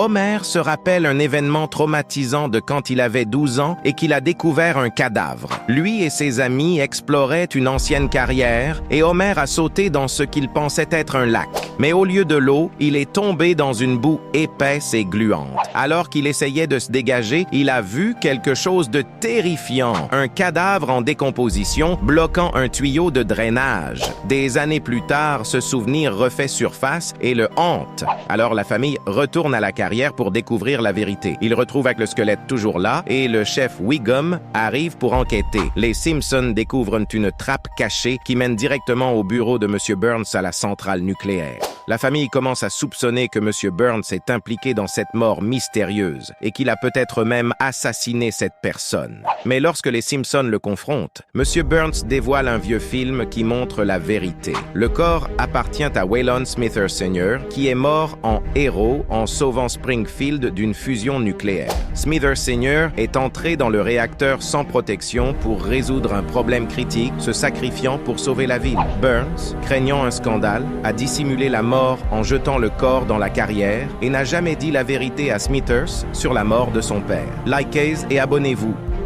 Homer se rappelle un événement traumatisant de quand il avait 12 ans et qu'il a découvert un cadavre. Lui et ses amis exploraient une ancienne carrière et Homer a sauté dans ce qu'il pensait être un lac. Mais au lieu de l'eau, il est tombé dans une boue épaisse et gluante. Alors qu'il essayait de se dégager, il a vu quelque chose de terrifiant. Un cadavre en décomposition bloquant un tuyau de drainage. Des années plus tard, ce souvenir refait surface et le hante. Alors la famille retourne à la carrière pour découvrir la vérité. Il retrouve avec le squelette toujours là et le chef Wiggum arrive pour enquêter. Les Simpsons découvrent une trappe cachée qui mène directement au bureau de M. Burns à la centrale nucléaire. La famille commence à soupçonner que M. Burns est impliqué dans cette mort mystérieuse et qu'il a peut-être même assassiné cette personne. Mais lorsque les Simpsons le confrontent, M. Burns dévoile un vieux film qui montre la vérité. Le corps appartient à Waylon Smithers Sr., qui est mort en héros en sauvant Springfield d'une fusion nucléaire. Smithers Sr. est entré dans le réacteur sans protection pour résoudre un problème critique, se sacrifiant pour sauver la ville. Burns, craignant un scandale, a dissimulé la mort en jetant le corps dans la carrière et n'a jamais dit la vérité à Smithers sur la mort de son père. Likez et abonnez-vous.